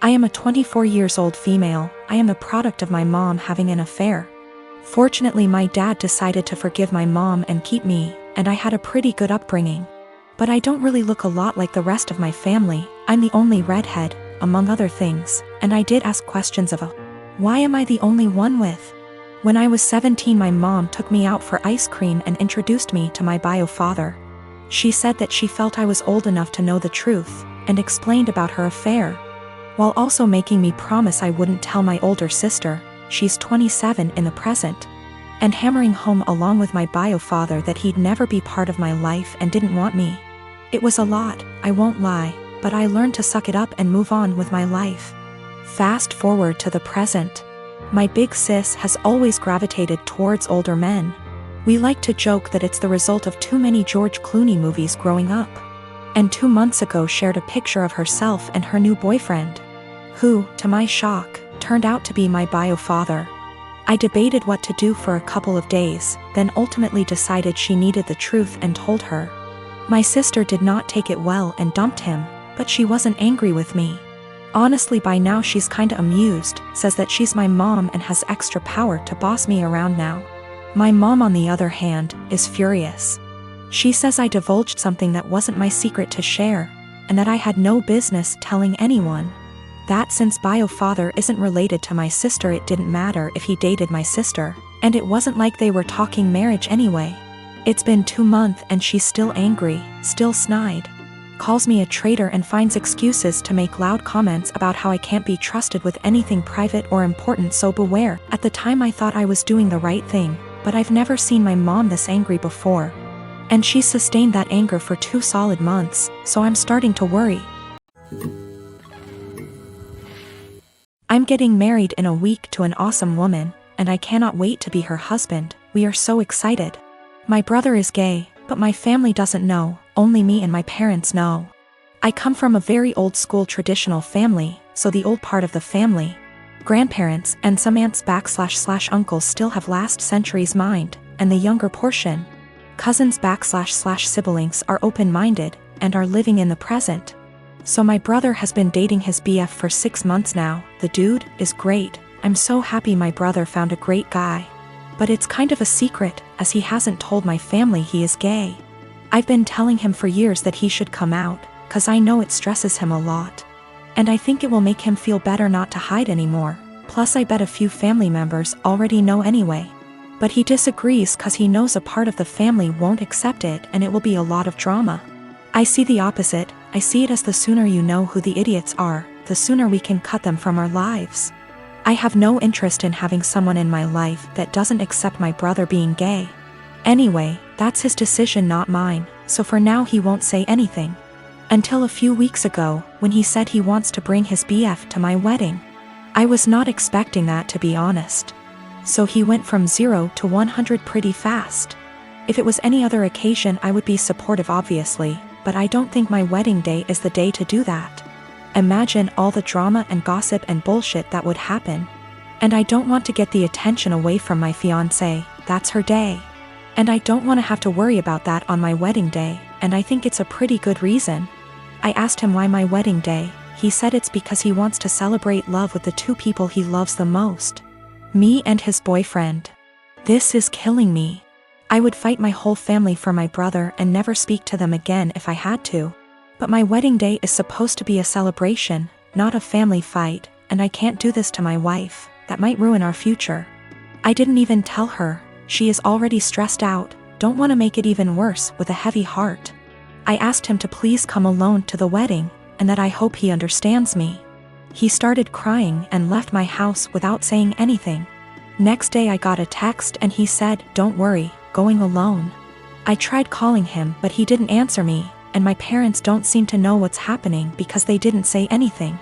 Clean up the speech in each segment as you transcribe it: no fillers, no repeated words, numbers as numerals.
I am a 24 years old female. I am the product of my mom having an affair. Fortunately, my dad decided to forgive my mom and keep me, and I had a pretty good upbringing. But I don't really look a lot like the rest of my family. I'm the only redhead, among other things, and I did ask questions of why am I the only one with? When I was 17, my mom took me out for ice cream and introduced me to my bio father. She said that she felt I was old enough to know the truth, and explained about her affair, while also making me promise I wouldn't tell my older sister, she's 27 in the present, and hammering home along with my bio father that he'd never be part of my life and didn't want me. It was a lot, I won't lie, but I learned to suck it up and move on with my life. Fast forward to the present. My big sis has always gravitated towards older men. We like to joke that it's the result of too many George Clooney movies growing up. And 2 months ago shared a picture of herself and her new boyfriend, who, to my shock, turned out to be my bio father. I debated what to do for a couple of days, then ultimately decided she needed the truth and told her. My sister did not take it well and dumped him, but she wasn't angry with me. Honestly, by now she's kinda amused, says that she's my mom and has extra power to boss me around now. My mom, on the other hand, is furious. She says I divulged something that wasn't my secret to share, and that I had no business telling anyone. That since bio father isn't related to my sister, it didn't matter if he dated my sister, and it wasn't like they were talking marriage anyway. It's been 2 months and she's still angry, still snide. Calls me a traitor and finds excuses to make loud comments about how I can't be trusted with anything private or important, so beware. At the time I thought I was doing the right thing, but I've never seen my mom this angry before. And she's sustained that anger for 2 solid months, so I'm starting to worry. I'm getting married in a week to an awesome woman, and I cannot wait to be her husband. We are so excited. My brother is gay, but my family doesn't know, only me and my parents know. I come from a very old school traditional family, so the old part of the family, grandparents and some aunts / uncles still have last century's mind, and the younger portion, cousins / siblings, are open-minded and are living in the present. So my brother has been dating his BF for 6 months now. The dude is great. I'm so happy my brother found a great guy. But it's kind of a secret, as he hasn't told my family he is gay. I've been telling him for years that he should come out, cause I know it stresses him a lot. And I think it will make him feel better not to hide anymore. Plus I bet a few family members already know anyway. But he disagrees cause he knows a part of the family won't accept it and it will be a lot of drama. I see the opposite. I see it as the sooner you know who the idiots are, the sooner we can cut them from our lives. I have no interest in having someone in my life that doesn't accept my brother being gay. Anyway, that's his decision, not mine, so for now he won't say anything. Until a few weeks ago, when he said he wants to bring his BF to my wedding. I was not expecting that, to be honest. So he went from 0 to 100 pretty fast. If it was any other occasion I would be supportive obviously, but I don't think my wedding day is the day to do that. Imagine all the drama and gossip and bullshit that would happen. And I don't want to get the attention away from my fiancé. That's her day. And I don't want to have to worry about that on my wedding day, and I think it's a pretty good reason. I asked him why my wedding day. He said it's because he wants to celebrate love with the 2 people he loves the most. Me and his boyfriend. This is killing me. I would fight my whole family for my brother and never speak to them again if I had to. But my wedding day is supposed to be a celebration, not a family fight, and I can't do this to my wife. That might ruin our future. I didn't even tell her. She is already stressed out, don't want to make it even worse, with a heavy heart. I asked him to please come alone to the wedding, and that I hope he understands me. He started crying and left my house without saying anything. Next day I got a text and he said, "Don't worry, going alone." I tried calling him but he didn't answer me, and my parents don't seem to know what's happening because they didn't say anything.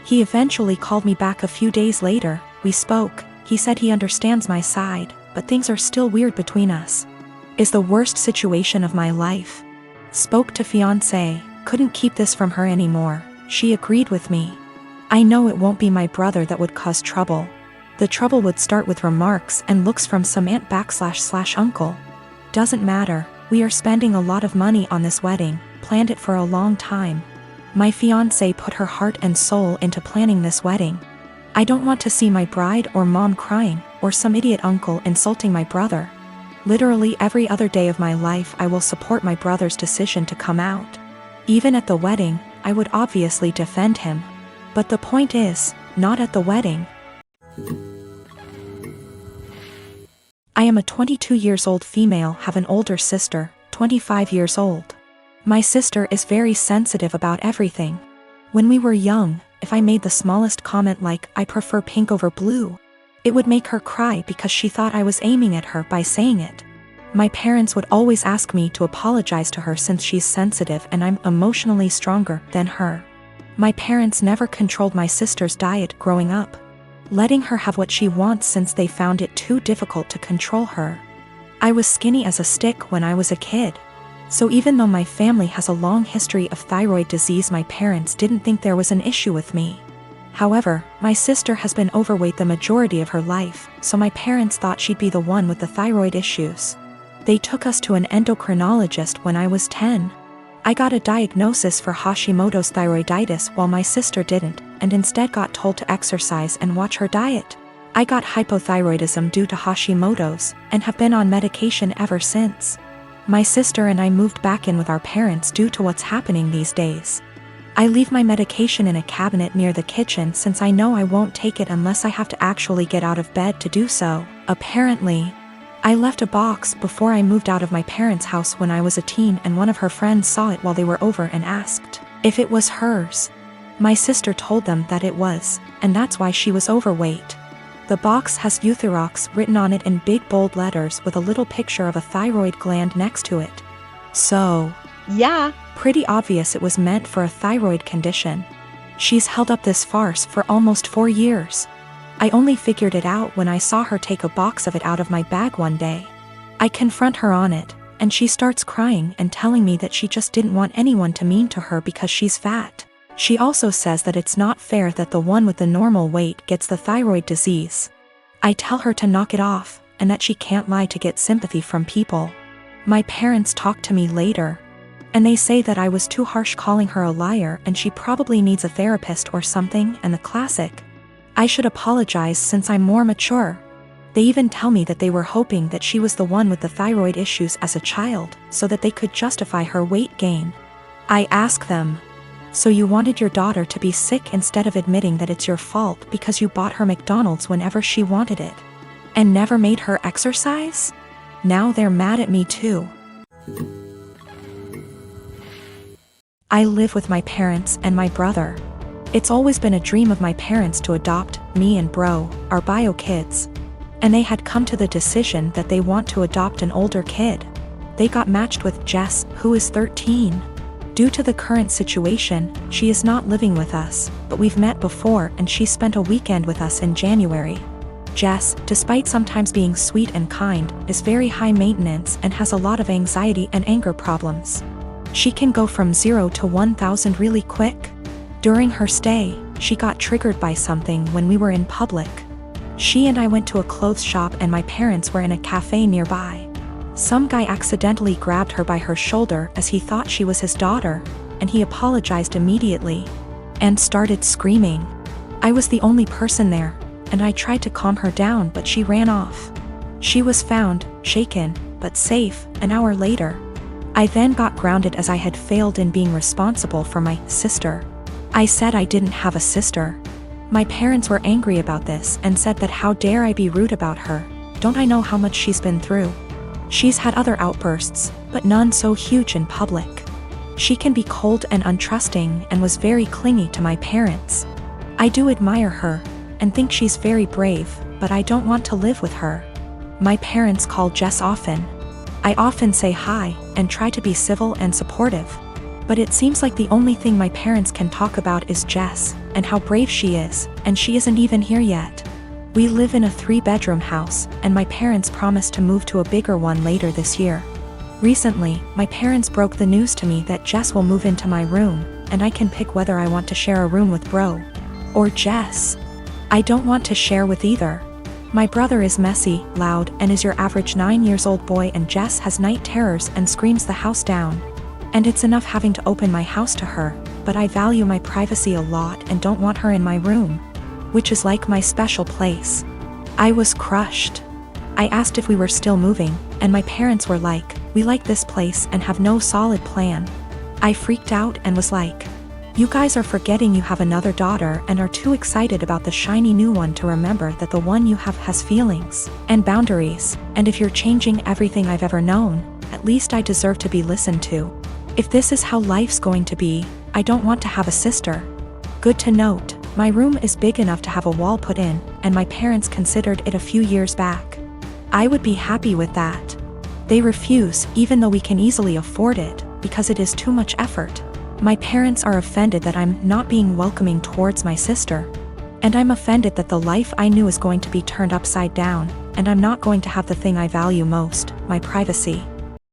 He eventually called me back a few days later. We spoke. He said he understands my side, but things are still weird between us. Is the worst situation of my life. Spoke to fiancé, couldn't keep this from her anymore. She agreed with me. I know it won't be my brother that would cause trouble. The trouble would start with remarks and looks from some aunt / uncle. Doesn't matter, we are spending a lot of money on this wedding, planned it for a long time. My fiancé put her heart and soul into planning this wedding. I don't want to see my bride or mom crying, or some idiot uncle insulting my brother. Literally every other day of my life I will support my brother's decision to come out. Even at the wedding, I would obviously defend him. But the point is, not at the wedding. I am a 22 years old female, have an older sister, 25 years old. My sister is very sensitive about everything. When we were young, if I made the smallest comment like, I prefer pink over blue, it would make her cry because she thought I was aiming at her by saying it. My parents would always ask me to apologize to her since she's sensitive and I'm emotionally stronger than her. My parents never controlled my sister's diet growing up, letting her have what she wants since they found it too difficult to control her. I was skinny as a stick when I was a kid. So even though my family has a long history of thyroid disease, my parents didn't think there was an issue with me. However, my sister has been overweight the majority of her life, so my parents thought she'd be the one with the thyroid issues. They took us to an endocrinologist when I was 10. I got a diagnosis for Hashimoto's thyroiditis while my sister didn't, and instead got told to exercise and watch her diet. I got hypothyroidism due to Hashimoto's, and have been on medication ever since. My sister and I moved back in with our parents due to what's happening these days. I leave my medication in a cabinet near the kitchen since I know I won't take it unless I have to actually get out of bed to do so. Apparently, I left a box before I moved out of my parents' house when I was a teen, and one of her friends saw it while they were over and asked if it was hers. My sister told them that it was, and that's why she was overweight. The box has Euthyrox written on it in big bold letters with a little picture of a thyroid gland next to it. So, yeah, pretty obvious it was meant for a thyroid condition. She's held up this farce for almost 4 years. I only figured it out when I saw her take a box of it out of my bag one day. I confront her on it, and she starts crying and telling me that she just didn't want anyone to mean to her because she's fat. She also says that it's not fair that the one with the normal weight gets the thyroid disease. I tell her to knock it off, and that she can't lie to get sympathy from people. My parents talk to me later, and they say that I was too harsh calling her a liar and she probably needs a therapist or something, and the classic, I should apologize since I'm more mature. They even tell me that they were hoping that she was the one with the thyroid issues as a child, so that they could justify her weight gain. I ask them, so you wanted your daughter to be sick instead of admitting that it's your fault because you bought her McDonald's whenever she wanted it, and never made her exercise? Now they're mad at me too. I live with my parents and my brother. It's always been a dream of my parents to adopt me and bro, our bio kids. And they had come to the decision that they want to adopt an older kid. They got matched with Jess, who is 13. Due to the current situation, she is not living with us, but we've met before and she spent a weekend with us in January. Jess, despite sometimes being sweet and kind, is very high maintenance and has a lot of anxiety and anger problems. She can go from 0 to 1,000 really quick. During her stay, she got triggered by something when we were in public. She and I went to a clothes shop and my parents were in a cafe nearby. Some guy accidentally grabbed her by her shoulder as he thought she was his daughter, and he apologized immediately and started screaming. I was the only person there, and I tried to calm her down, but she ran off. She was found, shaken, but safe, an hour later. I then got grounded as I had failed in being responsible for my sister. I said I didn't have a sister. My parents were angry about this and said that how dare I be rude about her, don't I know how much she's been through? She's had other outbursts, but none so huge in public. She can be cold and untrusting and was very clingy to my parents. I do admire her and think she's very brave, but I don't want to live with her. My parents call Jess often. I often say hi and try to be civil and supportive. But it seems like the only thing my parents can talk about is Jess and how brave she is, and she isn't even here yet. We live in a 3-bedroom house, and my parents promised to move to a bigger one later this year. Recently, my parents broke the news to me that Jess will move into my room, and I can pick whether I want to share a room with bro or Jess. I don't want to share with either. My brother is messy, loud, and is your average 9-year-old boy, and Jess has night terrors and screams the house down. And it's enough having to open my house to her, but I value my privacy a lot and don't want her in my room, which is like my special place. I was crushed. I asked if we were still moving, and my parents were like, "We like this place and have no solid plan." I freaked out and was like, "You guys are forgetting you have another daughter and are too excited about the shiny new one to remember that the one you have has feelings and boundaries, and if you're changing everything I've ever known, at least I deserve to be listened to. If this is how life's going to be, I don't want to have a sister." Good to note, my room is big enough to have a wall put in, and my parents considered it a few years back. I would be happy with that. They refuse, even though we can easily afford it, because it is too much effort. My parents are offended that I'm not being welcoming towards my sister. And I'm offended that the life I knew is going to be turned upside down, and I'm not going to have the thing I value most, my privacy.